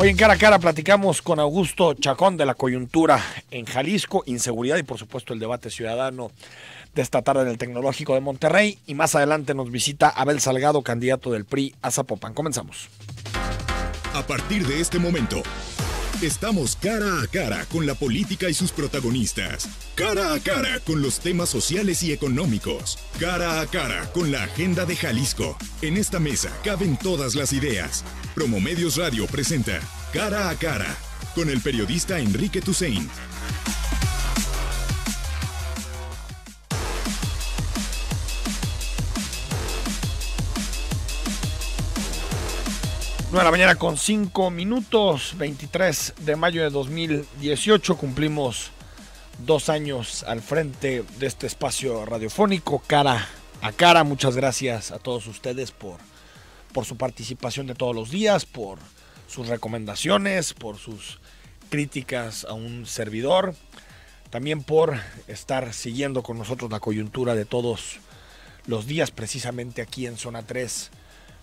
Hoy en Cara a Cara platicamos con Augusto Chacón de la coyuntura en Jalisco, inseguridad y por supuesto el debate ciudadano de esta tarde en el Tecnológico de Monterrey. Y más adelante nos visita Abel Salgado, candidato del PRI a Zapopan. Comenzamos. A partir de este momento, estamos cara a cara con la política y sus protagonistas. Cara a cara con los temas sociales y económicos. Cara a cara con la agenda de Jalisco. En esta mesa caben todas las ideas. Promomedios Radio presenta Cara a Cara con el periodista Enrique Tusain. Nueve de la mañana con 5 minutos, 23 de mayo de 2018, cumplimos 2 años al frente de este espacio radiofónico, Cara a Cara. Muchas gracias a todos ustedes por su participación de todos los días, por sus recomendaciones, por sus críticas a un servidor, también por estar siguiendo con nosotros la coyuntura de todos los días, precisamente aquí en Zona 3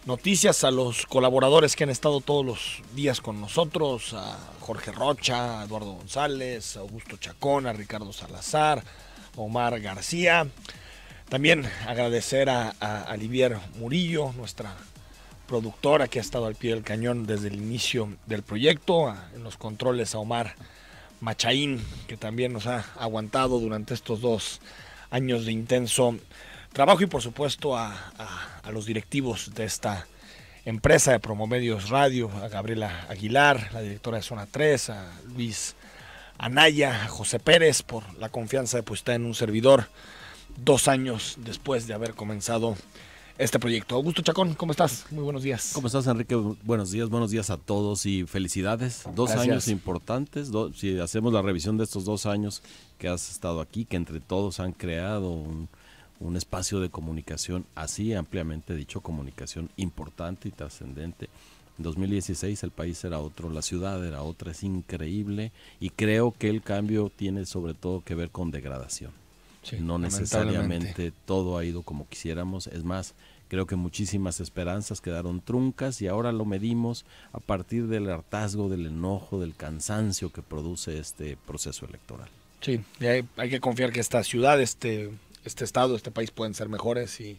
Noticias, a los colaboradores que han estado todos los días con nosotros, a Jorge Rocha, a Eduardo González, a Augusto Chacón, a Ricardo Salazar, a Omar García. También agradecer a Olivier Murillo, nuestra productora que ha estado al pie del cañón desde el inicio del proyecto, en los controles a Omar Machaín, que también nos ha aguantado durante estos 2 años de intenso trabajo, y por supuesto a los directivos de esta empresa de Promomedios Radio, a Gabriela Aguilar, la directora de Zona 3, a Luis Anaya, a José Pérez, por la confianza depositada en un servidor 2 años después de haber comenzado este proyecto. Augusto Chacón, ¿cómo estás? Muy buenos días. ¿Cómo estás, Enrique? Buenos días a todos y felicidades. 2 años importantes. Si hacemos la revisión de estos 2 años que has estado aquí, que entre todos han creado un espacio de comunicación, así ampliamente dicho, comunicación importante y trascendente. En 2016 el país era otro, la ciudad era otra, es increíble, y creo que el cambio tiene sobre todo que ver con degradación. Sí, no necesariamente todo ha ido como quisiéramos, es más, creo que muchísimas esperanzas quedaron truncas y ahora lo medimos a partir del hartazgo, del enojo, del cansancio que produce este proceso electoral. Sí, y hay que confiar que esta ciudad, este estado, este país pueden ser mejores, y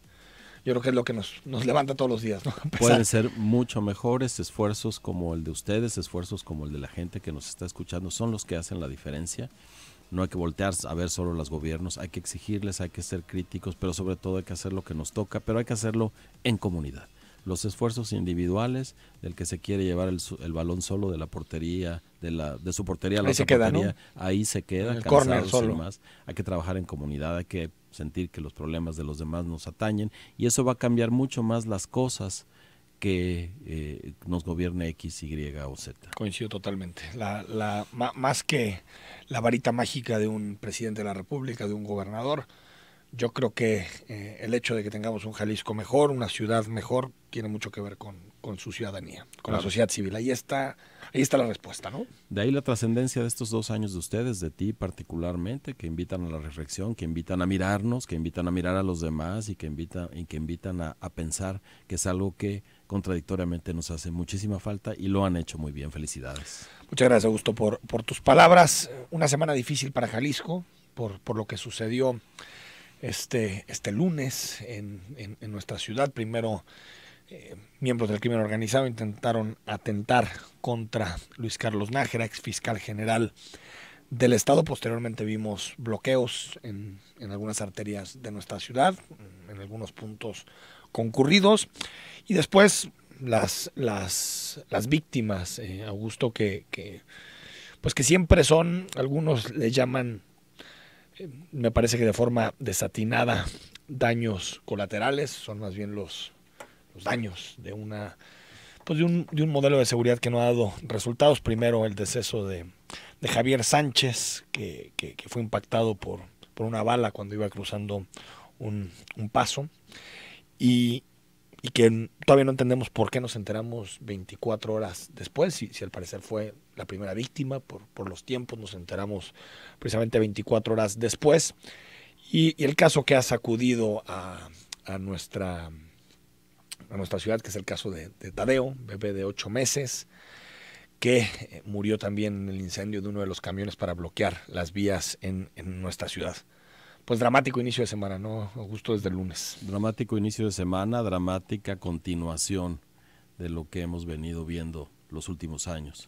yo creo que es lo que nos levanta todos los días, ¿no? Pueden ser mucho mejores. Esfuerzos como el de ustedes, esfuerzos como el de la gente que nos está escuchando son los que hacen la diferencia. No hay que voltear a ver solo los gobiernos, hay que exigirles, hay que ser críticos, pero sobre todo hay que hacer lo que nos toca, pero hay que hacerlo en comunidad. Los esfuerzos individuales del que se quiere llevar el balón solo de la portería, de su portería a la otra portería, ¿no? Ahí se queda, el córner solo. Más. Hay que trabajar en comunidad, hay que sentir que los problemas de los demás nos atañen, y eso va a cambiar mucho más las cosas que nos gobierne X, Y o Z. Coincido totalmente. Más que la varita mágica de un presidente de la República, de un gobernador, yo creo que el hecho de que tengamos un Jalisco mejor, una ciudad mejor, tiene mucho que ver con su ciudadanía, con la sociedad civil. Ahí está la respuesta, ¿no? De ahí la trascendencia de estos 2 años de ustedes, de ti particularmente, que invitan a la reflexión, que invitan a mirarnos, que invitan a mirar a los demás y que invitan a pensar, que es algo que contradictoriamente nos hace muchísima falta, y lo han hecho muy bien. Felicidades. Muchas gracias, Augusto, por tus palabras. Una semana difícil para Jalisco por lo que sucedió este lunes en nuestra ciudad. Primero, miembros del crimen organizado intentaron atentar contra Luis Carlos Nájera, ex fiscal general del estado. Posteriormente vimos bloqueos en algunas arterias de nuestra ciudad, en algunos puntos concurridos, y después las víctimas, Augusto, que siempre son, algunos le llaman, me parece que de forma desatinada, daños colaterales. Son más bien los daños de un modelo de seguridad que no ha dado resultados. Primero, el deceso de Javier Sánchez, que fue impactado por una bala cuando iba cruzando un paso, y que todavía no entendemos por qué nos enteramos 24 horas después, si al parecer fue la primera víctima. Por los tiempos nos enteramos precisamente 24 horas después, y el caso que ha sacudido a nuestra ciudad, que es el caso de Tadeo, bebé de 8 meses, que murió también en el incendio de uno de los camiones para bloquear las vías en nuestra ciudad. Pues dramático inicio de semana, ¿no, Augusto? Desde el lunes. Dramático inicio de semana, dramática continuación de lo que hemos venido viendo los últimos años.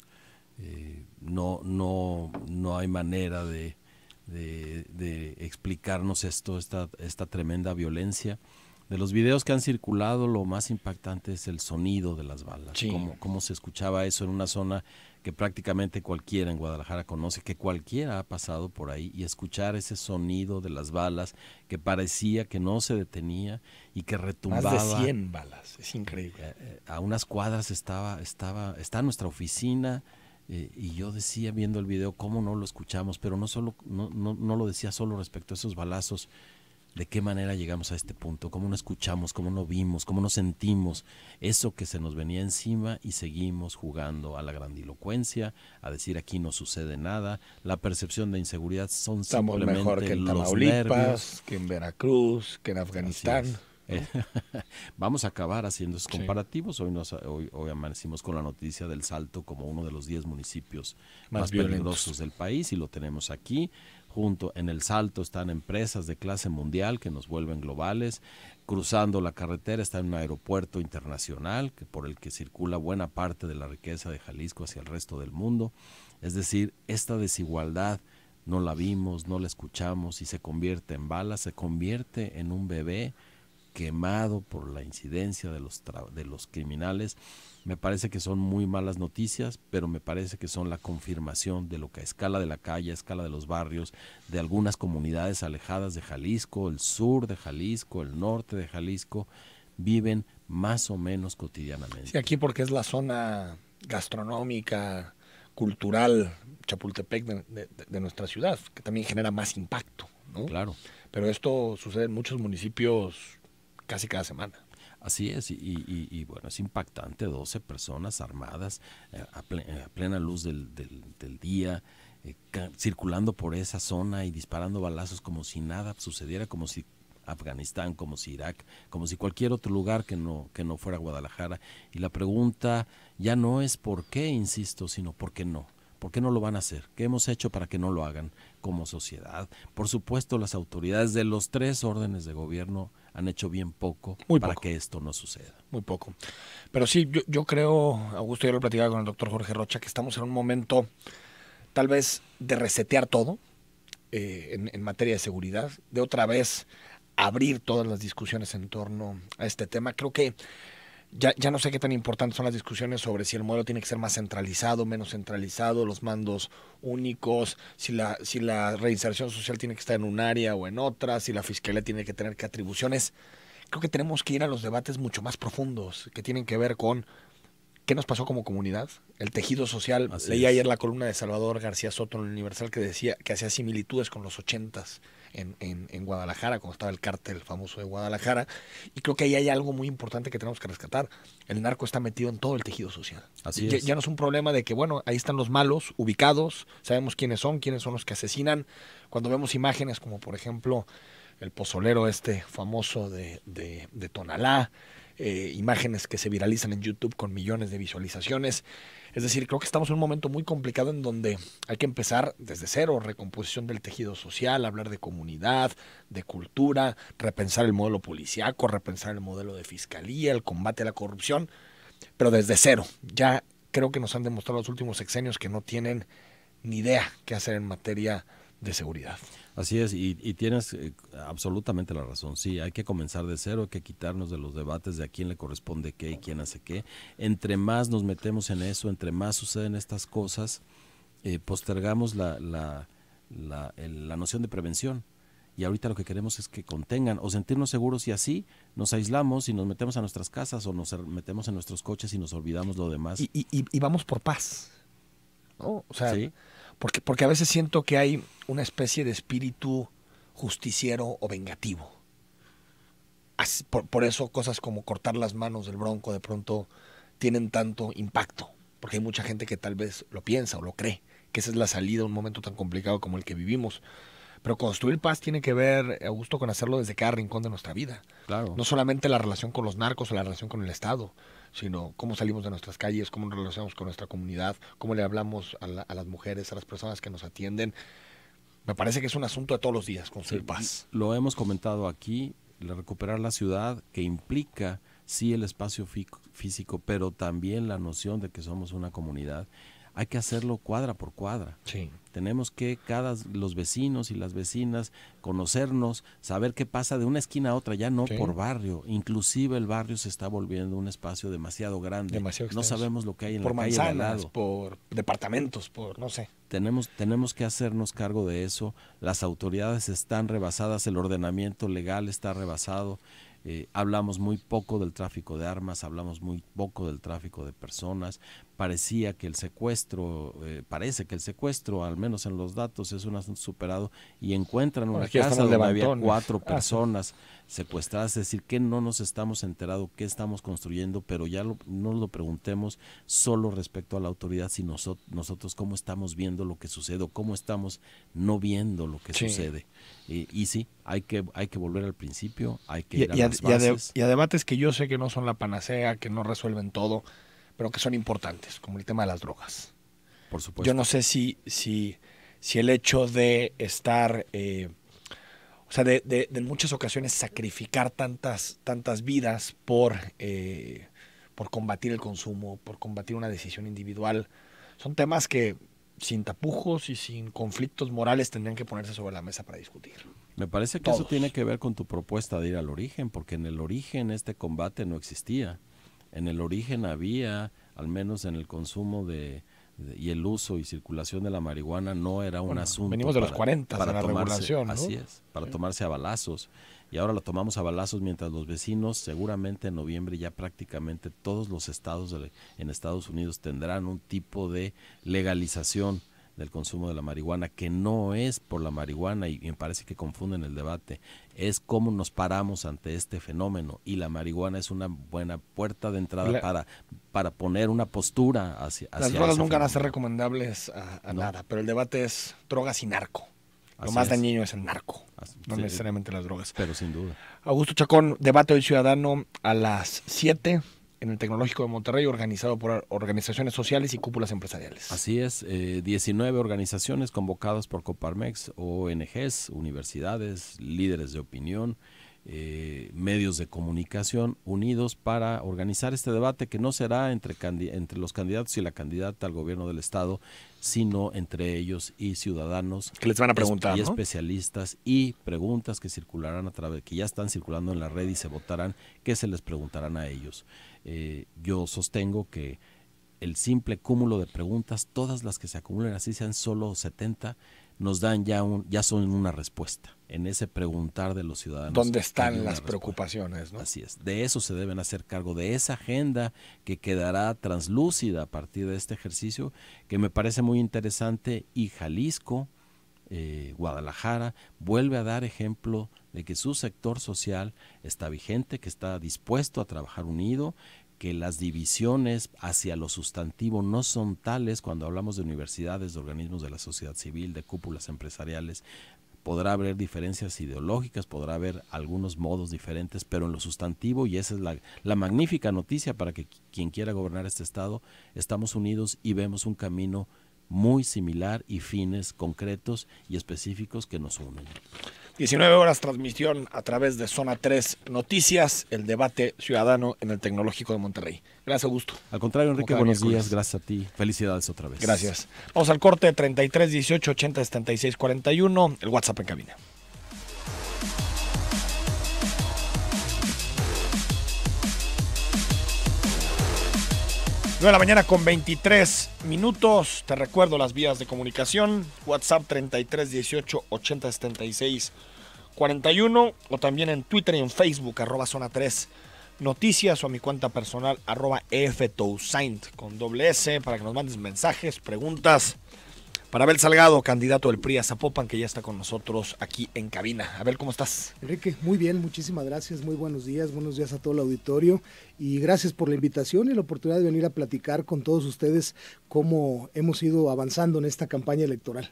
No hay manera de explicarnos esta tremenda violencia. De los videos que han circulado, lo más impactante es el sonido de las balas. Sí. Cómo se escuchaba eso en una zona que prácticamente cualquiera en Guadalajara conoce, que cualquiera ha pasado por ahí, y escuchar ese sonido de las balas que parecía que no se detenía y que retumbaba. Más de 100 balas, es increíble. A unas cuadras está nuestra oficina, y yo decía viendo el video cómo no lo escuchamos, pero no lo decía solo respecto a esos balazos. ¿De qué manera llegamos a este punto? ¿Cómo no escuchamos? ¿Cómo no vimos? ¿Cómo no sentimos eso que se nos venía encima? Y seguimos jugando a la grandilocuencia, a decir aquí no sucede nada. La percepción de inseguridad son Estamos simplemente mejor que en los Tamaulipas, nervios. que en Veracruz, que en Afganistán. Vamos a acabar haciendo esos comparativos. Hoy amanecimos con la noticia del Salto como uno de los 10 municipios más peligrosos del país, y lo tenemos aquí. Junto en el Salto están empresas de clase mundial que nos vuelven globales. Cruzando la carretera está en un aeropuerto internacional por el que circula buena parte de la riqueza de Jalisco hacia el resto del mundo. Es decir, esta desigualdad no la vimos, no la escuchamos, y se convierte en balas, se convierte en un bebé quemado por la incidencia de los criminales. Me parece que son muy malas noticias, pero me parece que son la confirmación de lo que a escala de la calle, a escala de los barrios, de algunas comunidades alejadas de Jalisco, el sur de Jalisco, el norte de Jalisco, viven más o menos cotidianamente. Sí, aquí porque es la zona gastronómica, cultural, Chapultepec de nuestra ciudad, que también genera más impacto, ¿no? Claro. Pero esto sucede en muchos municipios casi cada semana. Así es, y bueno, es impactante, 12 personas armadas a plena luz del día, circulando por esa zona y disparando balazos como si nada sucediera, como si Afganistán, como si Irak, como si cualquier otro lugar que no fuera Guadalajara. Y la pregunta ya no es por qué, insisto, sino por qué no. ¿Por qué no lo van a hacer? ¿Qué hemos hecho para que no lo hagan como sociedad? Por supuesto, las autoridades de los 3 órdenes de gobierno han hecho bien poco para que esto no suceda. Muy poco. Pero sí, yo creo, Augusto, yo lo platicaba con el doctor Jorge Rocha, que estamos en un momento tal vez de resetear todo en materia de seguridad, de otra vez abrir todas las discusiones en torno a este tema. Creo que ya no sé qué tan importantes son las discusiones sobre si el modelo tiene que ser más centralizado, menos centralizado, los mandos únicos, si la reinserción social tiene que estar en un área o en otra, si la fiscalía tiene que tener qué atribuciones. Creo que tenemos que ir a los debates mucho más profundos, que tienen que ver con qué nos pasó como comunidad, el tejido social. Leí ayer la columna de Salvador García Soto en el Universal que decía que hacía similitudes con los 80s en Guadalajara, cuando estaba el cártel famoso de Guadalajara, y creo que ahí hay algo muy importante que tenemos que rescatar. El narco está metido en todo el tejido social. Así es. Ya no es un problema de que, bueno, ahí están los malos ubicados, sabemos quiénes son los que asesinan. Cuando vemos imágenes como, por ejemplo, el pozolero famoso de Tonalá, imágenes que se viralizan en YouTube con millones de visualizaciones. Es decir, creo que estamos en un momento muy complicado en donde hay que empezar desde cero, recomposición del tejido social, hablar de comunidad, de cultura, repensar el modelo policiaco, repensar el modelo de fiscalía, el combate a la corrupción, pero desde cero. Ya creo que nos han demostrado los últimos sexenios que no tienen ni idea qué hacer en materia de seguridad. Así es, y tienes absolutamente la razón. Sí, hay que comenzar de cero, hay que quitarnos de los debates de a quién le corresponde qué y quién hace qué. Entre más nos metemos en eso, entre más suceden estas cosas, postergamos la noción de prevención. Y ahorita lo que queremos es que contengan o sentirnos seguros, y así nos aislamos y nos metemos a nuestras casas o nos metemos en nuestros coches y nos olvidamos lo demás. Y vamos por paz, ¿no? O sea, ¿sí? Porque a veces siento que hay una especie de espíritu justiciero o vengativo. Por eso cosas como cortar las manos del Bronco de pronto tienen tanto impacto, porque hay mucha gente que tal vez lo piensa o lo cree, que esa es la salida a un momento tan complicado como el que vivimos. Pero construir paz tiene que ver, Augusto, con hacerlo desde cada rincón de nuestra vida. Claro. No solamente la relación con los narcos o la relación con el Estado, sino cómo salimos de nuestras calles, cómo nos relacionamos con nuestra comunidad, cómo le hablamos a las mujeres, a las personas que nos atienden. Me parece que es un asunto de todos los días, construir paz. Lo hemos comentado aquí, recuperar la ciudad, que implica sí el espacio físico, pero también la noción de que somos una comunidad. Hay que hacerlo cuadra por cuadra. Sí. Tenemos que los vecinos y las vecinas conocernos, saber qué pasa de una esquina a otra, ya no por barrio. Inclusive el barrio se está volviendo un espacio demasiado grande. Demasiado no sabemos lo que hay en por la calle de al manzanas, lado. por departamentos, por no sé. Tenemos que hacernos cargo de eso. Las autoridades están rebasadas, el ordenamiento legal está rebasado. Hablamos muy poco del tráfico de armas, hablamos muy poco del tráfico de personas. Parece que el secuestro, al menos en los datos, es un asunto superado, y encuentran una casa donde había 4 personas secuestradas. Es decir, que no nos estamos enterando qué estamos construyendo, pero ya no lo preguntemos solo respecto a la autoridad, sino nosotros cómo estamos viendo lo que sucede, o cómo estamos no viendo lo que sucede. Y sí, hay que volver al principio, hay que ir a las bases. Y a debates que yo sé que no son la panacea, que no resuelven todo, pero que son importantes, como el tema de las drogas. Por supuesto. Yo no sé si el hecho de estar, o sea, de en muchas ocasiones sacrificar tantas vidas por combatir el consumo, por combatir una decisión individual, son temas que sin tapujos y sin conflictos morales tendrían que ponerse sobre la mesa para discutir. Me parece que eso tiene que ver con tu propuesta de ir al origen, porque en el origen este combate no existía. En el origen había, al menos en el consumo y el uso y circulación de la marihuana, no era un asunto. Venimos de los 40 de la regulación, ¿no? Así es, para tomarse a balazos. Y ahora lo tomamos a balazos, mientras los vecinos, seguramente en noviembre ya prácticamente todos los estados en Estados Unidos tendrán un tipo de legalización del consumo de la marihuana, que no es por la marihuana, y me parece que confunden el debate, es cómo nos paramos ante este fenómeno, y la marihuana es una buena puerta de entrada para poner una postura hacia las drogas nunca van a ser recomendables a nada, pero el debate es drogas y narco. Lo más dañino es el narco, no necesariamente las drogas. Pero sin duda. Augusto Chacón, debate hoy ciudadano a las 7 en el Tecnológico de Monterrey, organizado por organizaciones sociales y cúpulas empresariales. Así es, 19 organizaciones convocadas por Coparmex, ONGs, universidades, líderes de opinión, medios de comunicación unidos para organizar este debate, que no será entre los candidatos y la candidata al gobierno del estado, sino entre ellos y ciudadanos que les van a preguntar, y ¿no? especialistas, y preguntas que circularán que ya están circulando en la red y se votarán, que se les preguntarán a ellos. Yo sostengo que el simple cúmulo de preguntas, todas las que se acumulen, así sean solo 70, nos dan ya son una respuesta en ese preguntar de los ciudadanos. ¿Dónde están las preocupaciones, no? Así es, de eso se deben hacer cargo, de esa agenda que quedará translúcida a partir de este ejercicio, que me parece muy interesante. Y Jalisco, Guadalajara, vuelve a dar ejemplo de que su sector social está vigente, que está dispuesto a trabajar unido, que las divisiones hacia lo sustantivo no son tales. Cuando hablamos de universidades, de organismos de la sociedad civil, de cúpulas empresariales, podrá haber diferencias ideológicas, podrá haber algunos modos diferentes, pero en lo sustantivo, y esa es la magnífica noticia para que quien quiera gobernar este estado, estamos unidos y vemos un camino muy similar y fines concretos y específicos que nos unen. 19 horas transmisión a través de Zona 3 Noticias, el debate ciudadano en el Tecnológico de Monterrey. Gracias, Augusto. Al contrario, Enrique, buenos días, gracias a ti. Felicidades otra vez. Gracias. Vamos al corte, 33 18 80 76 41, el WhatsApp en cabina. De la mañana con 23 minutos. Te recuerdo las vías de comunicación. WhatsApp 33 18 80 76 41, o también en Twitter y en Facebook @Zona 3 Noticias, o a mi cuenta personal @EFTousaint con /S, para que nos mandes mensajes, preguntas. Para Abel Salgado, candidato del PRI a Zapopan, que ya está con nosotros aquí en cabina. Abel, ¿cómo estás? Enrique, muy bien, muchísimas gracias, muy buenos días a todo el auditorio, y gracias por la invitación y la oportunidad de venir a platicar con todos ustedes cómo hemos ido avanzando en esta campaña electoral.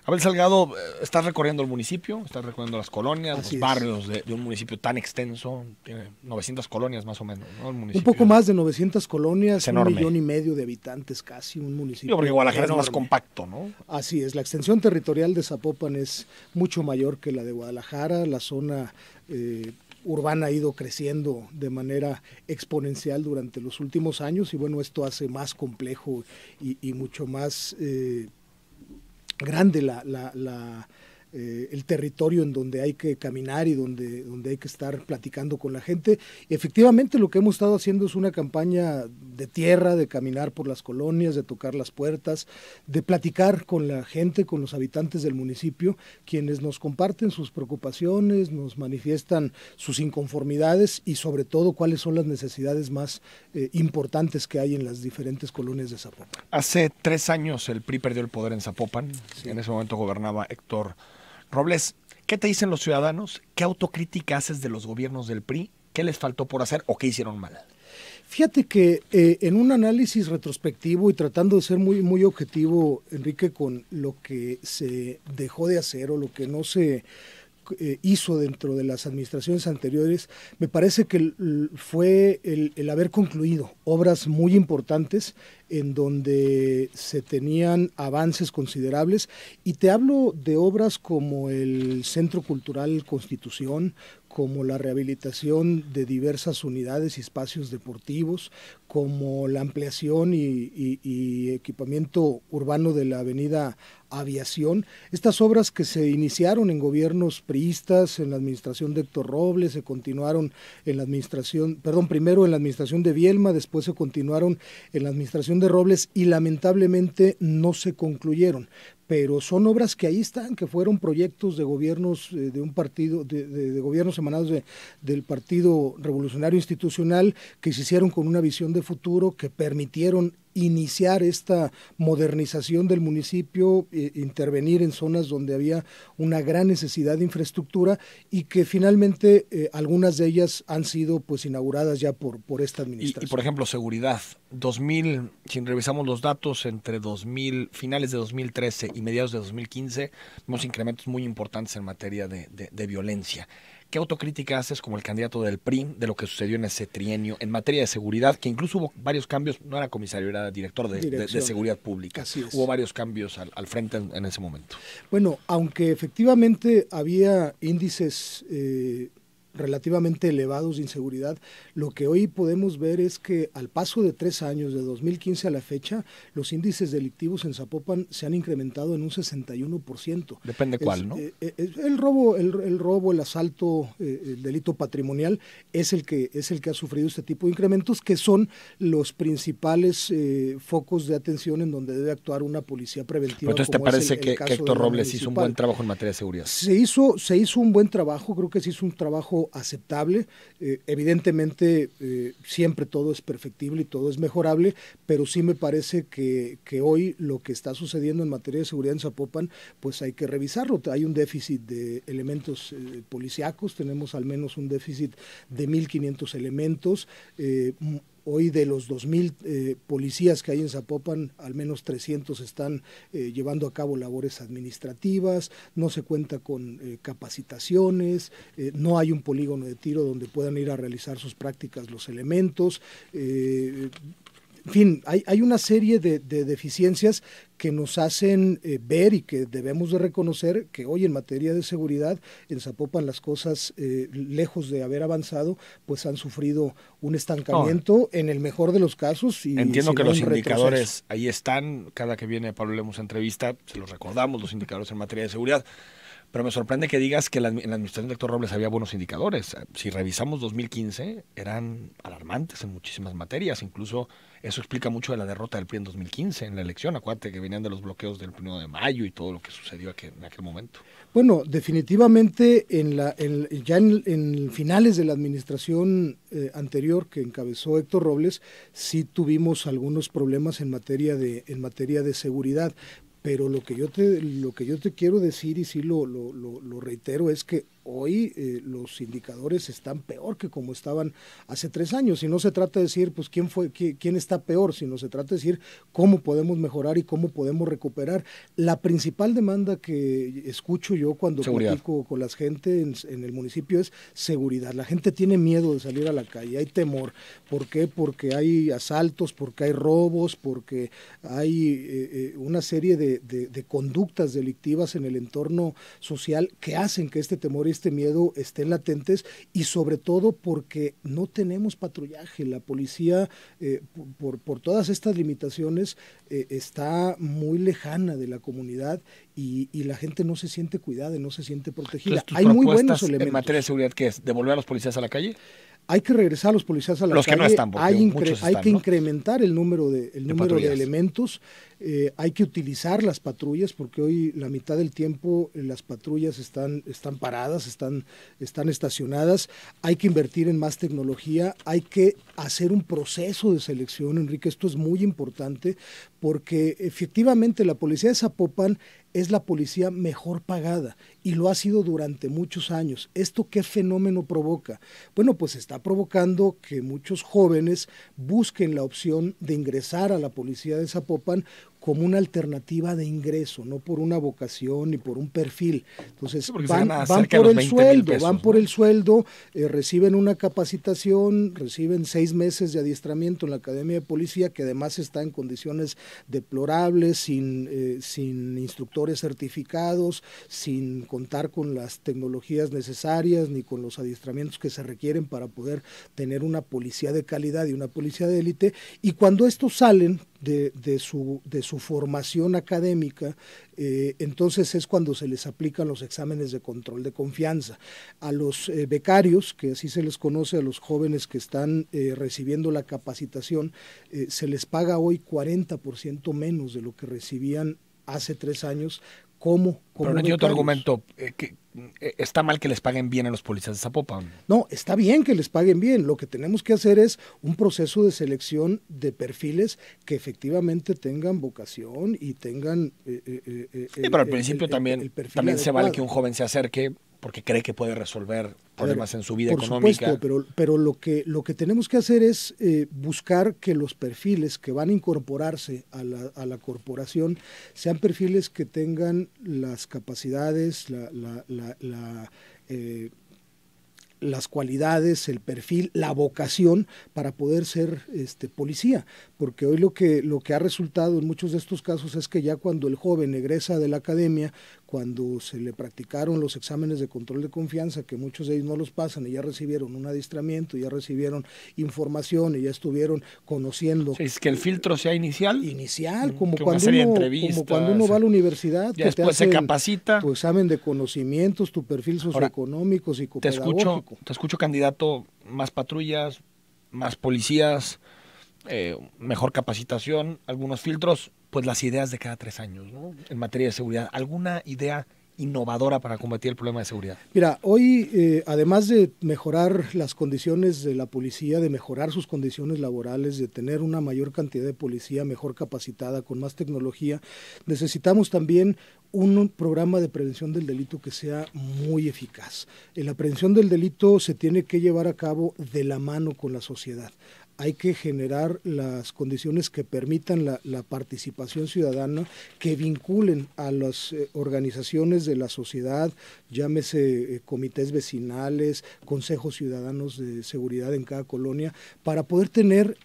Abel Salgado, estás recorriendo el municipio, estás recorriendo las colonias, Así los barrios de un municipio tan extenso, tiene 900 colonias más o menos, ¿no? El municipio. Un poco más de 900 colonias, 1,5 millones de habitantes casi, un municipio. Porque Guadalajara es más compacto, ¿no? Así es, la extensión territorial de Zapopan es mucho mayor que la de Guadalajara, la zona urbana ha ido creciendo de manera exponencial durante los últimos años y bueno, esto hace más complejo y mucho más grande el territorio en donde hay que caminar y donde hay que estar platicando con la gente. Y efectivamente lo que hemos estado haciendo es una campaña de tierra, de caminar por las colonias, de tocar las puertas, de platicar con la gente, con los habitantes del municipio, quienes nos comparten sus preocupaciones, nos manifiestan sus inconformidades y sobre todo cuáles son las necesidades más importantes que hay en las diferentes colonias de Zapopan. Hace 3 años el PRI perdió el poder en Zapopan, sí. En ese momento gobernaba Héctor Robles. ¿Qué te dicen los ciudadanos? ¿Qué autocrítica haces de los gobiernos del PRI? ¿Qué les faltó por hacer o qué hicieron mal? Fíjate que en un análisis retrospectivo y tratando de ser muy, muy objetivo, Enrique, con lo que se dejó de hacer o lo que no se hizo dentro de las administraciones anteriores, me parece que fue el haber concluido obras muy importantes en donde se tenían avances considerables, y te hablo de obras como el Centro Cultural Constitución, como la rehabilitación de diversas unidades y espacios deportivos, como la ampliación y equipamiento urbano de la avenida Aviación. Estas obras que se iniciaron en gobiernos priistas, en la administración de Héctor Robles, se continuaron en la administración, primero en la administración de Bielma, después se continuaron en la administración de Robles y lamentablemente no se concluyeron. Pero son obras que ahí están, que fueron proyectos de gobiernos de un partido, de gobiernos emanados del Partido Revolucionario Institucional, que se hicieron con una visión de futuro, que permitieron iniciar esta modernización del municipio, intervenir en zonas donde había una gran necesidad de infraestructura y que finalmente algunas de ellas han sido pues inauguradas ya por esta administración. Y por ejemplo, seguridad, si revisamos los datos, entre finales de 2013 y mediados de 2015, vemos incrementos muy importantes en materia de violencia. ¿Qué autocrítica haces como el candidato del PRI de lo que sucedió en ese trienio en materia de seguridad, que incluso hubo varios cambios? No era comisario, era director de seguridad pública. Así es. Hubo varios cambios al frente en ese momento. Bueno, aunque efectivamente había índices relativamente elevados de inseguridad, lo que hoy podemos ver es que al paso de 3 años, de 2015 a la fecha, los índices delictivos en Zapopan se han incrementado en un 61%. Depende cuál, ¿no? El robo, el asalto, el delito patrimonial es el que ha sufrido este tipo de incrementos, que son los principales focos de atención en donde debe actuar una policía preventiva. Pero entonces, ¿te parece que Héctor Robles hizo un buen trabajo en materia de seguridad? Se hizo un buen trabajo, creo que se hizo un trabajo aceptable. Evidentemente siempre todo es perfectible y todo es mejorable, pero sí me parece que hoy lo que está sucediendo en materia de seguridad en Zapopan, pues hay que revisarlo. Hay un déficit de elementos policíacos, tenemos al menos un déficit de 1,500 elementos. Hoy de los 2,000 policías que hay en Zapopan, al menos 300 están llevando a cabo labores administrativas, no se cuenta con capacitaciones, no hay un polígono de tiro donde puedan ir a realizar sus prácticas los elementos. En fin, hay una serie de deficiencias que nos hacen ver y que debemos de reconocer que hoy en materia de seguridad en Zapopan las cosas, lejos de haber avanzado, pues han sufrido un estancamiento en el mejor de los casos. Y entiendo que los indicadores ahí están, cada que viene Pablo Lemus a entrevista, se los recordamos, los indicadores en materia de seguridad. Pero me sorprende que digas que en la administración de Héctor Robles había buenos indicadores. Si revisamos 2015, eran alarmantes en muchísimas materias. Incluso eso explica mucho de la derrota del PRI en 2015, en la elección. Acuérdate que venían de los bloqueos del 1 de mayo y todo lo que sucedió en aquel momento. Bueno, definitivamente ya en finales de la administración anterior que encabezó Héctor Robles, sí tuvimos algunos problemas en materia de seguridad. Pero lo que yo te quiero decir, y sí lo reitero, es que hoy los indicadores están peor que como estaban hace 3 años, y no se trata de decir pues quién está peor, sino se trata de decir cómo podemos mejorar y cómo podemos recuperar. La principal demanda que escucho yo cuando platico con la gente en el municipio es seguridad. La gente tiene miedo de salir a la calle, hay temor. ¿Por qué? Porque hay asaltos, porque hay robos, porque hay una serie de conductas delictivas en el entorno social que hacen que este temor y este miedo estén latentes, y sobre todo porque no tenemos patrullaje. La policía, por todas estas limitaciones, está muy lejana de la comunidad y la gente no se siente cuidada, no se siente protegida. Entonces, hay muy buenos elementos. En materia de seguridad, ¿qué es? ¿Devolver a los policías a la calle? Hay que regresar a los policías a la calle. Los que no están, porque muchos están, hay que incrementar el número de elementos. Hay que utilizar las patrullas, porque hoy la mitad del tiempo las patrullas están paradas, están estacionadas. Hay que invertir en más tecnología, hay que hacer un proceso de selección, Enrique. Esto es muy importante, porque efectivamente la policía de Zapopan es la policía mejor pagada y lo ha sido durante muchos años. ¿Esto qué fenómeno provoca? Bueno, pues está provocando que muchos jóvenes busquen la opción de ingresar a la policía de Zapopan como una alternativa de ingreso, no por una vocación ni por un perfil. Entonces van por el sueldo, reciben una capacitación, reciben 6 meses de adiestramiento en la Academia de Policía, que además está en condiciones deplorables, sin instructores certificados, sin contar con las tecnologías necesarias ni con los adiestramientos que se requieren para poder tener una policía de calidad y una policía de élite. Y cuando estos salen de su formación académica, entonces es cuando se les aplican los exámenes de control de confianza. A los becarios, que así se les conoce, a los jóvenes que están recibiendo la capacitación, se les paga hoy 40% menos de lo que recibían hace 3 años. Pero no entiendo tu argumento, que está mal que les paguen bien a los policías de Zapopan. No, está bien que les paguen bien. Lo que tenemos que hacer es un proceso de selección de perfiles que efectivamente tengan vocación y tengan pero al principio también se vale que un joven se acerque porque cree que puede resolver problemas en su vida económica. Por supuesto, pero lo que tenemos que hacer es buscar que los perfiles que van a incorporarse a la corporación sean perfiles que tengan las capacidades, las cualidades, el perfil, la vocación para poder ser policía, porque hoy lo que ha resultado en muchos de estos casos es que ya cuando el joven egresa de la academia, cuando se le practicaron los exámenes de control de confianza, que muchos de ellos no los pasan y ya recibieron un adiestramiento, ya recibieron información y ya estuvieron conociendo. ¿Es que el filtro sea inicial? Inicial, como cuando uno va a la universidad, que después se capacita. Tu examen de conocimientos, tu perfil socioeconómico, psicopedagógico. Te escucho, candidato, más patrullas, más policías, mejor capacitación, algunos filtros, pues las ideas de cada 3 años, ¿no? En materia de seguridad, ¿alguna idea innovadora para combatir el problema de seguridad? Mira, hoy, además de mejorar las condiciones de la policía, de mejorar sus condiciones laborales, de tener una mayor cantidad de policía mejor capacitada, con más tecnología, necesitamos también un programa de prevención del delito que sea muy eficaz. La prevención del delito se tiene que llevar a cabo de la mano con la sociedad. Hay que generar las condiciones que permitan la participación ciudadana, que vinculen a las organizaciones de la sociedad, llámese comités vecinales, consejos ciudadanos de seguridad en cada colonia, para poder tener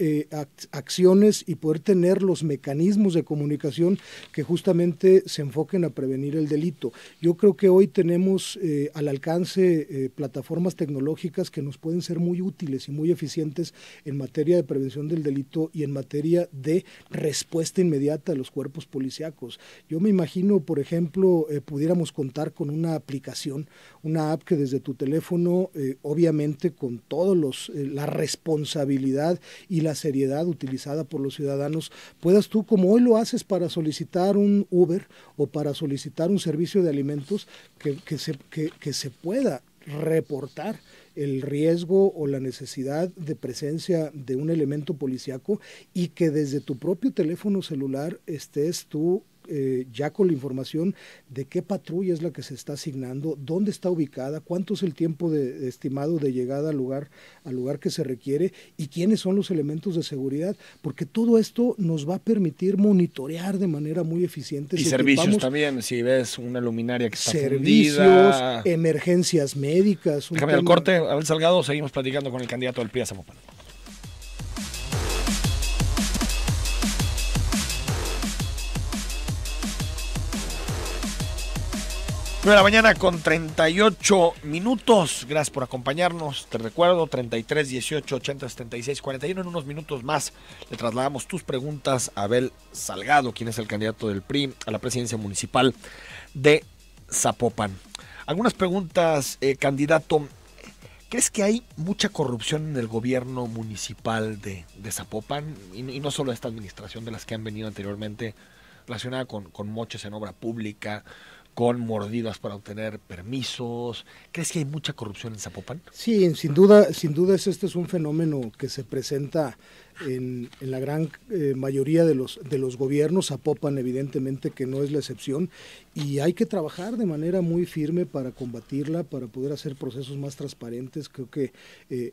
acciones y poder tener los mecanismos de comunicación que justamente se enfoquen a prevenir el delito. Yo creo que hoy tenemos al alcance plataformas tecnológicas que nos pueden ser muy útiles y muy eficientes en materia de prevención del delito y en materia de respuesta inmediata de los cuerpos policíacos. Yo me imagino, por ejemplo, pudiéramos contar con una aplicación, una app que desde tu teléfono, obviamente con todos la responsabilidad y la seriedad utilizada por los ciudadanos, puedas tú, como hoy lo haces para solicitar un Uber o para solicitar un servicio de alimentos, que se pueda reportar el riesgo o la necesidad de presencia de un elemento policíaco y que desde tu propio teléfono celular estés tú ya con la información de qué patrulla es la que se está asignando, dónde está ubicada, cuánto es el tiempo estimado de llegada al lugar que se requiere y quiénes son los elementos de seguridad, porque todo esto nos va a permitir monitorear de manera muy eficiente. Y servicios también, si ves una luminaria que está servicios, fundida. Emergencias médicas. Déjame al corte, Abel Salgado, seguimos platicando con el candidato del PRI a Zapopan. 9 de la mañana con 38 minutos. Gracias por acompañarnos. Te recuerdo, 33 18 80 76 41. En unos minutos más le trasladamos tus preguntas a Abel Salgado, quien es el candidato del PRI a la presidencia municipal de Zapopan. Algunas preguntas, candidato. ¿Crees que hay mucha corrupción en el gobierno municipal de Zapopan? Y no solo esta administración, de las que han venido anteriormente, relacionada con moches en obra pública, con mordidas para obtener permisos. ¿Crees que hay mucha corrupción en Zapopan? Sí, sin duda este es un fenómeno que se presenta en la gran mayoría de los gobiernos. Zapopan evidentemente que no es la excepción, y hay que trabajar de manera muy firme para combatirla, para poder hacer procesos más transparentes. Creo que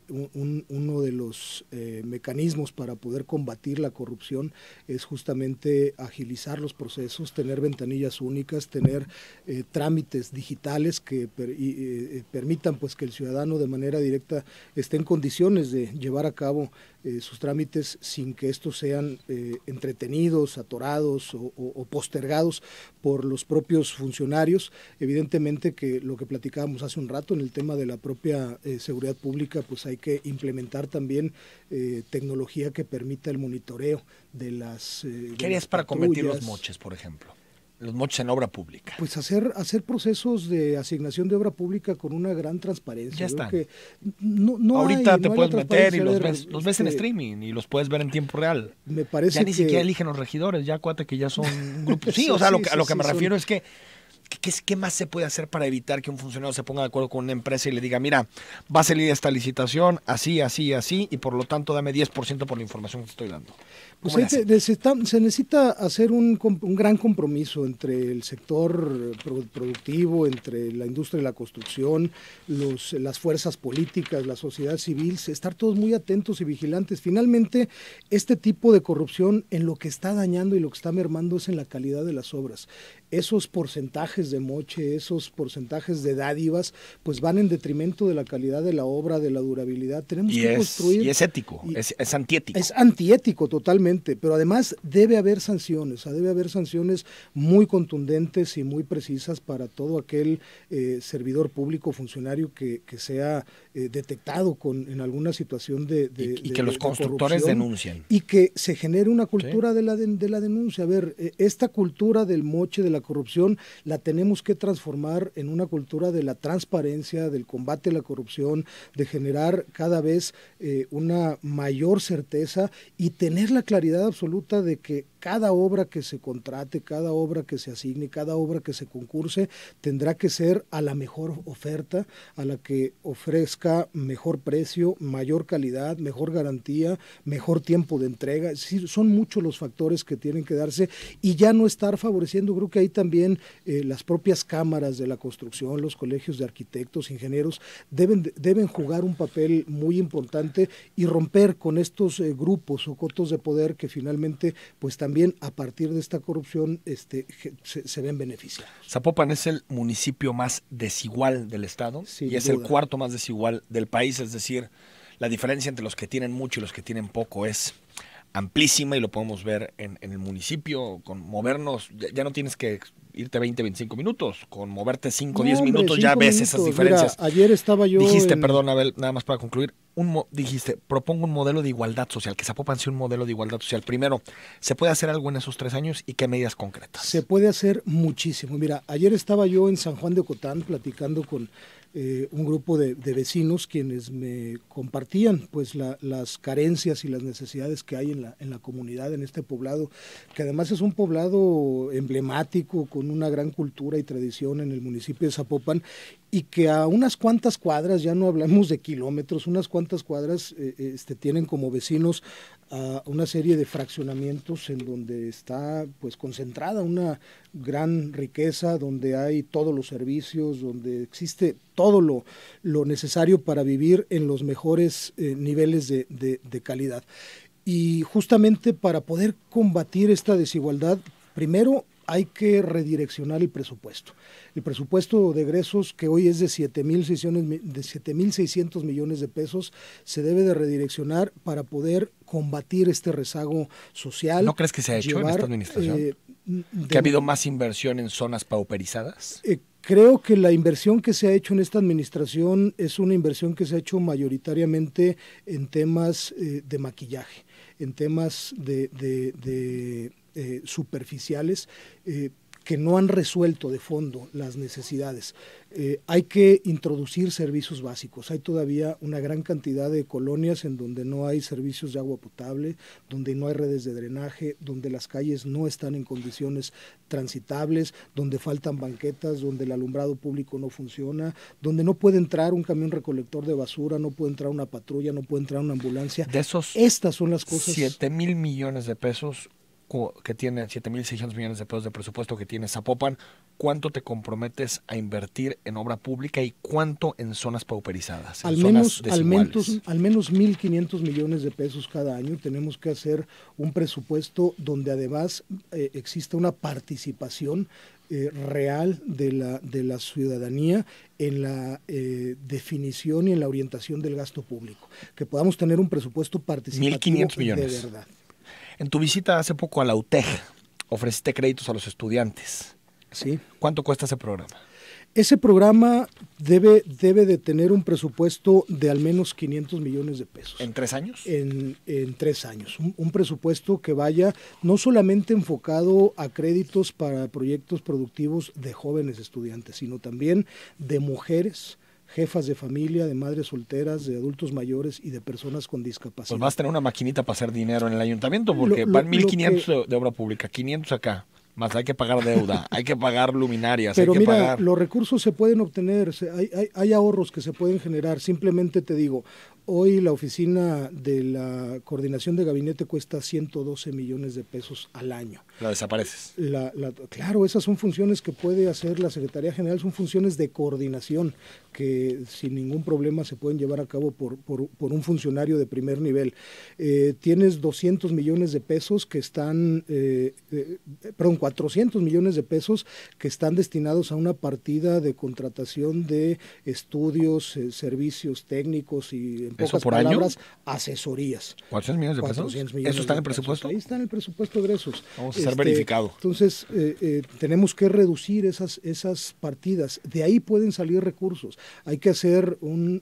uno de los mecanismos para poder combatir la corrupción es justamente agilizar los procesos, tener ventanillas únicas, tener trámites digitales que permitan pues que el ciudadano de manera directa esté en condiciones de llevar a cabo sus trámites sin que estos sean entretenidos, atorados o postergados por los propios funcionarios. Evidentemente que lo que platicábamos hace un rato en el tema de la propia seguridad pública, pues hay que implementar también tecnología que permita el monitoreo de las ¿Qué harías para combatir los moches, por ejemplo? Los moches en obra pública. Pues hacer procesos de asignación de obra pública con una gran transparencia. Ya están. Que no ahorita hay, te no puedes meter y los ves en este, streaming y los puedes ver en tiempo real. Me parece ya ni siquiera eligen los regidores, ya acuérdate que ya son un grupo. Sí, o sea, a lo que me refiero es que ¿qué más se puede hacer para evitar que un funcionario se ponga de acuerdo con una empresa y le diga, mira, va a salir esta licitación así, así, así, y por lo tanto dame 10% por la información que te estoy dando? Pues se necesita hacer un gran compromiso entre el sector productivo, entre la industria de la construcción, las fuerzas políticas, la sociedad civil, estar todos muy atentos y vigilantes. Finalmente, este tipo de corrupción en lo que está dañando y lo que está mermando es en la calidad de las obras. Esos porcentajes de moche, esos porcentajes de dádivas, pues van en detrimento de la calidad de la obra, de la durabilidad. Tenemos que construir. Y es ético, es antiético. Es antiético totalmente, pero además debe haber sanciones, muy contundentes y muy precisas para todo aquel servidor público, funcionario que sea detectado en alguna situación y que los constructores denuncien. Y que se genere una cultura de la denuncia. A ver, esta cultura del moche, de la corrupción, la tenemos que transformar en una cultura de la transparencia, del combate a la corrupción, de generar cada vez una mayor certeza y tener la claridad absoluta de que cada obra que se contrate, cada obra que se asigne, cada obra que se concurse, tendrá que ser a la mejor oferta, a la que ofrezca mejor precio, mayor calidad, mejor garantía, mejor tiempo de entrega. Es decir, son muchos los factores que tienen que darse y ya no estar favoreciendo. Creo que ahí también las propias cámaras de la construcción, los colegios de arquitectos, ingenieros, deben jugar un papel muy importante y romper con estos grupos o cotos de poder que finalmente pues también a partir de esta corrupción se ven beneficiados. Zapopan es el municipio más desigual del estado y es el cuarto más desigual del país, es decir, la diferencia entre los que tienen mucho y los que tienen poco es amplísima y lo podemos ver en el municipio. Con movernos, ya no tienes que irte 20, 25 minutos, con moverte 5, 10 minutos ya ves esas diferencias. Mira, ayer estaba yo dijiste, perdón Abel, nada más para concluir, dijiste, propongo un modelo de igualdad social, que Zapopan sea un modelo de igualdad social. Primero, ¿se puede hacer algo en esos 3 años y qué medidas concretas? Se puede hacer muchísimo. Mira, ayer estaba yo en San Juan de Ocotán platicando con un grupo de vecinos quienes me compartían pues las carencias y las necesidades que hay en la comunidad, en este poblado, que además es un poblado emblemático con una gran cultura y tradición en el municipio de Zapopan, y que a unas cuantas cuadras, ya no hablamos de kilómetros, unas cuantas cuadras tienen como vecinos a una serie de fraccionamientos en donde está pues concentrada una gran riqueza, donde hay todos los servicios, donde existe todo lo necesario para vivir en los mejores niveles de calidad. Y justamente para poder combatir esta desigualdad, primero hay que redireccionar el presupuesto. El presupuesto de egresos, que hoy es de 7.600 millones de pesos, se debe de redireccionar para poder combatir este rezago social. ¿No crees que se ha hecho en esta administración? ¿Que ha habido más inversión en zonas pauperizadas? Creo que la inversión que se ha hecho en esta administración es una inversión que se ha hecho mayoritariamente en temas de maquillaje, en temas de superficiales, que no han resuelto de fondo las necesidades. Hay que introducir servicios básicos. Hay todavía una gran cantidad de colonias en donde no hay servicios de agua potable, donde no hay redes de drenaje, donde las calles no están en condiciones transitables, donde faltan banquetas, donde el alumbrado público no funciona, donde no puede entrar un camión recolector de basura, no puede entrar una patrulla, no puede entrar una ambulancia. De esos, estas son las cosas. 7,000 millones de pesos que tiene, 7,600 millones de pesos de presupuesto que tiene Zapopan, ¿cuánto te comprometes a invertir en obra pública y cuánto en zonas pauperizadas? Al menos 1.500 millones de pesos cada año. Tenemos que hacer un presupuesto donde además exista una participación real de la ciudadanía en la definición y en la orientación del gasto público. Que podamos tener un presupuesto participativo 1.500 millones. De verdad. En tu visita hace poco a la UTEG, ofreciste créditos a los estudiantes. Sí. ¿Cuánto cuesta ese programa? Ese programa debe de tener un presupuesto de al menos 500 millones de pesos. ¿En 3 años? En 3 años. Un presupuesto que vaya no solamente enfocado a créditos para proyectos productivos de jóvenes estudiantes, sino también de mujeres, jefas de familia, de madres solteras, de adultos mayores y de personas con discapacidad. Pues vas a tener una maquinita para hacer dinero en el ayuntamiento, porque van 1.500 de obra pública, 500 acá, más hay que pagar deuda, hay que pagar luminarias, pero hay que mira, pagar... los recursos se pueden obtener, hay ahorros que se pueden generar. Simplemente te digo, hoy la oficina de la coordinación de gabinete cuesta 112 millones de pesos al año. ¿La desapareces? Claro, esas son funciones que puede hacer la Secretaría General, son funciones de coordinación que sin ningún problema se pueden llevar a cabo por un funcionario de primer nivel. Tienes 200 millones de pesos que están, 400 millones de pesos que están destinados a una partida de contratación de estudios, servicios técnicos y en pocas palabras, asesorías. ¿400 millones de pesos? 400 millones ¿Eso está en el pesos. presupuesto? Ahí está en el presupuesto de egresos. Vamos a ser verificado. Entonces, tenemos que reducir esas partidas. De ahí pueden salir recursos. Hay que hacer una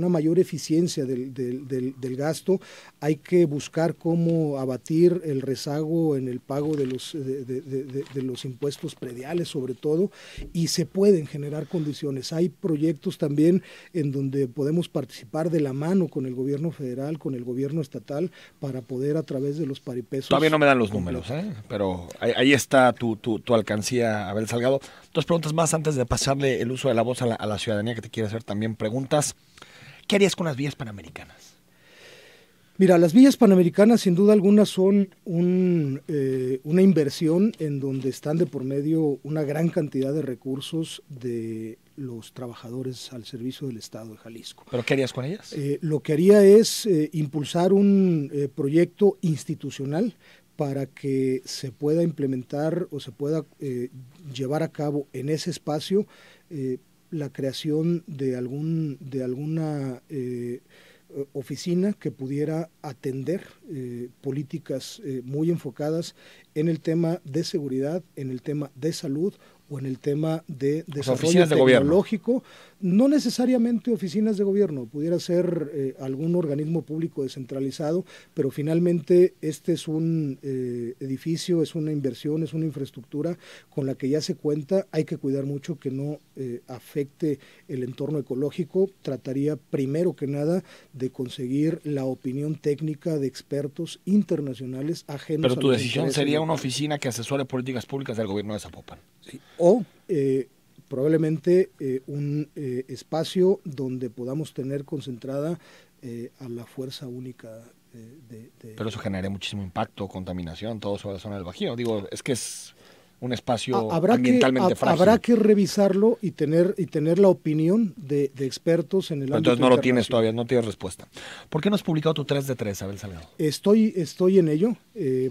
mayor eficiencia del gasto. Hay que buscar cómo abatir el rezago en el pago de los impuestos prediales, sobre todo, y se pueden generar condiciones. Hay proyectos también en donde podemos participar de la mano con el gobierno federal, con el gobierno estatal, para poder a través de los paripesos... Todavía no me dan los números, pero ahí está tu alcancía, Abel Salgado. 2 preguntas más antes de pasarle el uso de la voz a la ciudadanía que te quiere hacer también preguntas. ¿Qué harías con las vías panamericanas? Mira, las vías panamericanas sin duda alguna son una inversión en donde están de por medio una gran cantidad de recursos de los trabajadores al servicio del Estado de Jalisco. ¿Pero qué harías con ellas? Lo que haría es impulsar un proyecto institucional para que se pueda implementar o se pueda llevar a cabo en ese espacio la creación de alguna oficina que pudiera atender políticas muy enfocadas en el tema de seguridad, en el tema de salud o en el tema de desarrollo oficinas de tecnológico, no necesariamente oficinas de gobierno, pudiera ser algún organismo público descentralizado, pero finalmente este es un edificio, es una inversión, es una infraestructura con la que ya se cuenta. Hay que cuidar mucho que no afecte el entorno ecológico. Trataría primero que nada de conseguir la opinión técnica de expertos internacionales ajenos. Pero tu decisión sería una oficina que asesore políticas públicas del gobierno de Zapopan. Sí. O probablemente un espacio donde podamos tener concentrada a la fuerza única Pero eso generaría muchísimo impacto, contaminación, todo sobre la zona del Bajío. Digo, es que es un espacio ambientalmente frágil. Habrá que revisarlo y tener la opinión de expertos en el ámbito. Entonces no lo tienes todavía, no tienes respuesta. ¿Por qué no has publicado tu 3 de 3, Abel Salgado? Estoy en ello,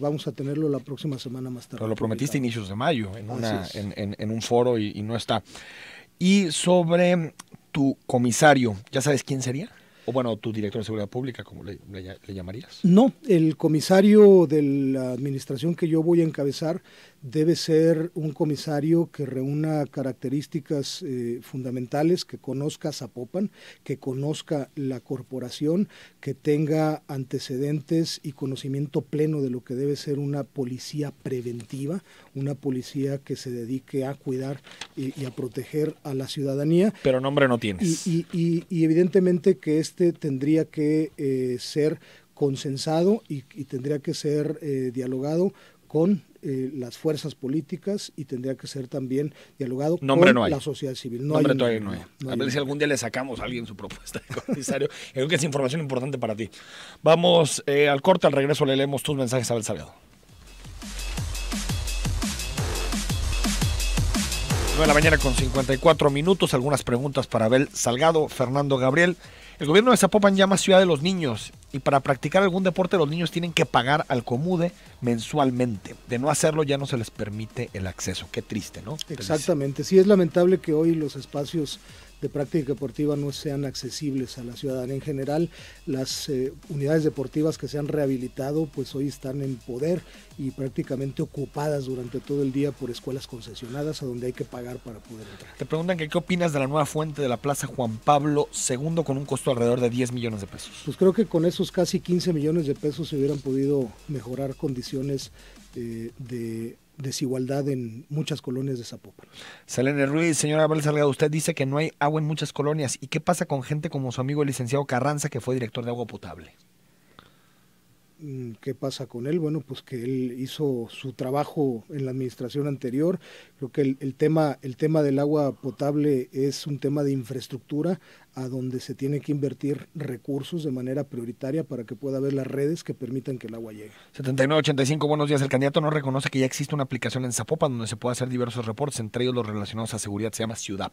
vamos a tenerlo la próxima semana más tarde. Pero lo prometiste a inicios de mayo, en un foro y no está. Y sobre tu comisario, ¿ya sabes quién sería? O bueno, tu director de seguridad pública, ¿cómo le llamarías? No, el comisario de la administración que yo voy a encabezar debe ser un comisario que reúna características fundamentales, que conozca Zapopan, que conozca la corporación, que tenga antecedentes y conocimiento pleno de lo que debe ser una policía preventiva, una policía que se dedique a cuidar y a proteger a la ciudadanía. Pero nombre no tienes. Y evidentemente que tendría que ser consensado y tendría que ser dialogado con las fuerzas políticas y tendría que ser también dialogado con la sociedad civil. Nombre todavía no hay. A ver si algún día le sacamos a alguien su propuesta de comisario. Creo que es información importante para ti. Vamos al corte, al regreso le leemos tus mensajes a Abel Salgado. 9 de la mañana con 54 minutos. Algunas preguntas para Abel Salgado. Fernando Gabriel. El gobierno de Zapopan llama Ciudad de los Niños y para practicar algún deporte los niños tienen que pagar al Comude mensualmente. De no hacerlo ya no se les permite el acceso. Qué triste, ¿no? Exactamente. Sí, es lamentable que hoy los espacios de práctica deportiva no sean accesibles a la ciudadanía en general. Las unidades deportivas que se han rehabilitado pues hoy están en poder y prácticamente ocupadas durante todo el día por escuelas concesionadas a donde hay que pagar para poder entrar. Te preguntan que qué opinas de la nueva fuente de la Plaza Juan Pablo II con un costo alrededor de 10 millones de pesos. Pues creo que con esos casi 15 millones de pesos se hubieran podido mejorar condiciones de desigualdad en muchas colonias de Zapopan. Selene Ruiz, señora Abel Salgado, usted dice que no hay agua en muchas colonias. ¿Y qué pasa con gente como su amigo el licenciado Carranza, que fue director de agua potable? ¿Qué pasa con él? Bueno, pues que él hizo su trabajo en la administración anterior. Creo que el tema del agua potable es un tema de infraestructura a donde se tiene que invertir recursos de manera prioritaria para que pueda haber las redes que permitan que el agua llegue. 7985, buenos días. El candidato no reconoce que ya existe una aplicación en Zapopan donde se puede hacer diversos reportes, entre ellos los relacionados a seguridad. Se llama Ciudad.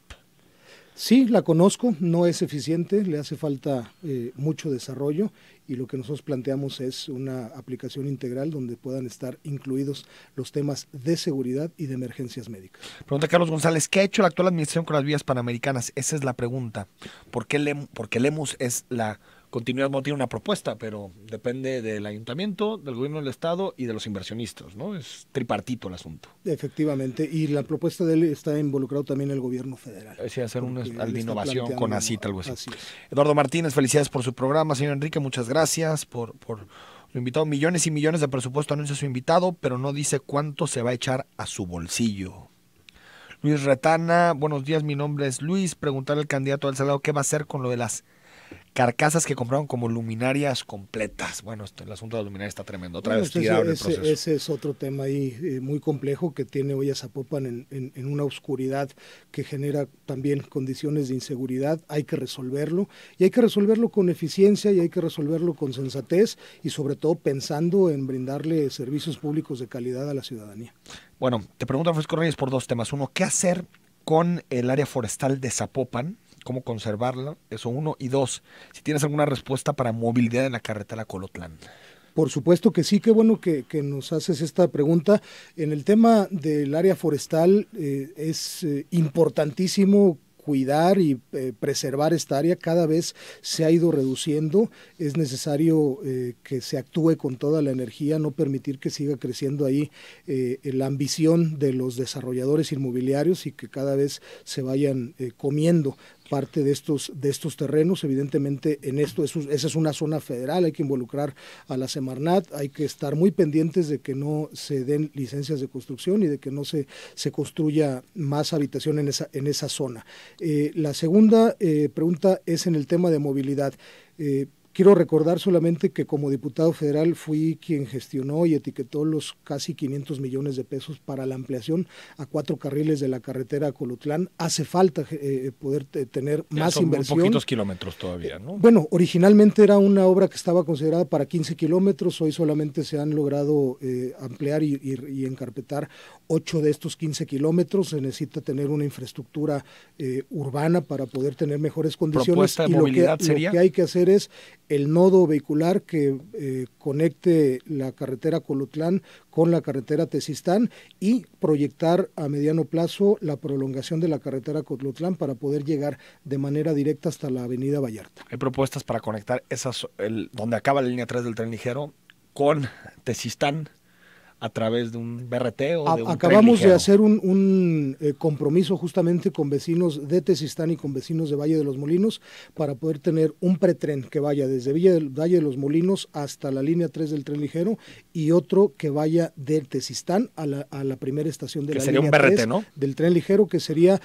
Sí, la conozco, no es eficiente, le hace falta mucho desarrollo y lo que nosotros planteamos es una aplicación integral donde puedan estar incluidos los temas de seguridad y de emergencias médicas. Pregunta Carlos González, ¿qué ha hecho la actual administración con las vías panamericanas? Esa es la pregunta. Porque Lemus es la continuidad, no tiene una propuesta, pero depende del ayuntamiento, del gobierno del estado y de los inversionistas, ¿no? Es tripartito el asunto. Efectivamente, y la propuesta de él está involucrado también el gobierno federal. Es decir, hacer una de innovación con ACIT, algo así. Eduardo Martínez, felicidades por su programa. Señor Enrique, muchas gracias por lo invitado. Millones y millones de presupuesto anuncia su invitado, pero no dice cuánto se va a echar a su bolsillo. Luis Retana, buenos días, mi nombre es Luis. Preguntarle al candidato al Salgado qué va a hacer con lo de las carcasas que compraron como luminarias completas. Bueno, el asunto de las luminarias está tremendo. Otra vez tirado en el proceso. Ese es otro tema ahí muy complejo que tiene hoy a Zapopan en una oscuridad que genera también condiciones de inseguridad. Hay que resolverlo y hay que resolverlo con eficiencia y hay que resolverlo con sensatez y sobre todo pensando en brindarle servicios públicos de calidad a la ciudadanía. Bueno, te pregunto, Francisco Reyes, por dos temas. Uno, ¿qué hacer con el área forestal de Zapopan? ¿Cómo conservarla? Eso uno. Y dos, si tienes alguna respuesta para movilidad en la carretera Colotlán. Por supuesto que sí, qué bueno que nos haces esta pregunta. En el tema del área forestal es importantísimo cuidar y preservar esta área cada vez se ha ido reduciendo. Es necesario que se actúe con toda la energía, no permitir que siga creciendo ahí la ambición de los desarrolladores inmobiliarios y que cada vez se vayan comiendo parte de estos terrenos. Evidentemente en esto esa es una zona federal, hay que involucrar a la Semarnat, hay que estar muy pendientes de que no se den licencias de construcción y de que no se construya más habitación en esa zona. La segunda pregunta es en el tema de movilidad. Quiero recordar solamente que como diputado federal fui quien gestionó y etiquetó los casi 500 millones de pesos para la ampliación a 4 carriles de la carretera a Colotlán. Hace falta poder tener más inversión. Son poquitos kilómetros todavía, ¿no? Bueno, originalmente era una obra que estaba considerada para 15 kilómetros, hoy solamente se han logrado ampliar y encarpetar 8 de estos 15 kilómetros. Se necesita tener una infraestructura urbana para poder tener mejores condiciones. ¿Propuesta de movilidad sería? Lo que hay que hacer es el nodo vehicular que conecte la carretera Colotlán con la carretera Tezistán y proyectar a mediano plazo la prolongación de la carretera Colotlán para poder llegar de manera directa hasta la avenida Vallarta. Hay propuestas para conectar donde acaba la línea 3 del tren ligero con Tezistán a través de un BRT o de un Acabamos de hacer un compromiso justamente con vecinos de Tezistán y con vecinos de Valle de los Molinos para poder tener un pretren que vaya desde Valle de los Molinos hasta la línea 3 del tren ligero y otro que vaya de Tezistán a la primera estación de la línea 3 un BRT, ¿no? Del tren ligero, que sería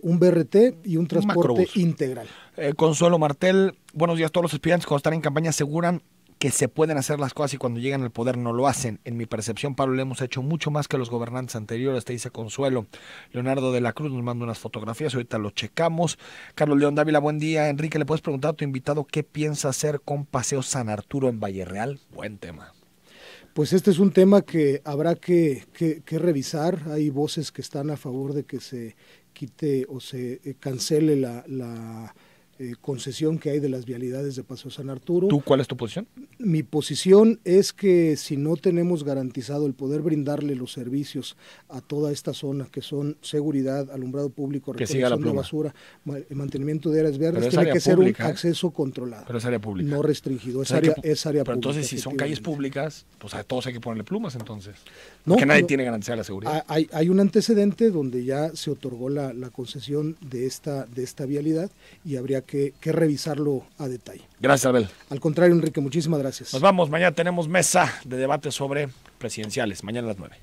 un BRT y un transporte integral. Consuelo Martel, buenos días. Todos los aspirantes cuando están en campaña aseguran que se pueden hacer las cosas y cuando llegan al poder no lo hacen. En mi percepción, Pablo, le hemos hecho mucho más que los gobernantes anteriores, te dice Consuelo. Leonardo de la Cruz nos manda unas fotografías, ahorita lo checamos. Carlos León Dávila, buen día. Enrique, ¿le puedes preguntar a tu invitado qué piensa hacer con Paseo San Arturo en Valle Real? Buen tema. Pues este es un tema que habrá que revisar. Hay voces que están a favor de que se quite o se cancele la concesión que hay de las vialidades de Paseo San Arturo. ¿Tú cuál es tu posición? Mi posición es que si no tenemos garantizado el poder brindarle los servicios a toda esta zona, que son seguridad, alumbrado público, recolección de basura, mantenimiento de áreas verdes, tiene que ser un acceso controlado. Pero es área pública. No restringido, es área pública. Pero entonces si son calles públicas, pues a todos hay que ponerle plumas entonces. Porque nadie tiene garantizada la seguridad. Hay un antecedente donde ya se otorgó la concesión de esta vialidad y habría que revisarlo a detalle. Gracias, Abel. Al contrario, Enrique, muchísimas gracias. Nos vamos, mañana tenemos mesa de debate sobre presidenciales, mañana a las 9.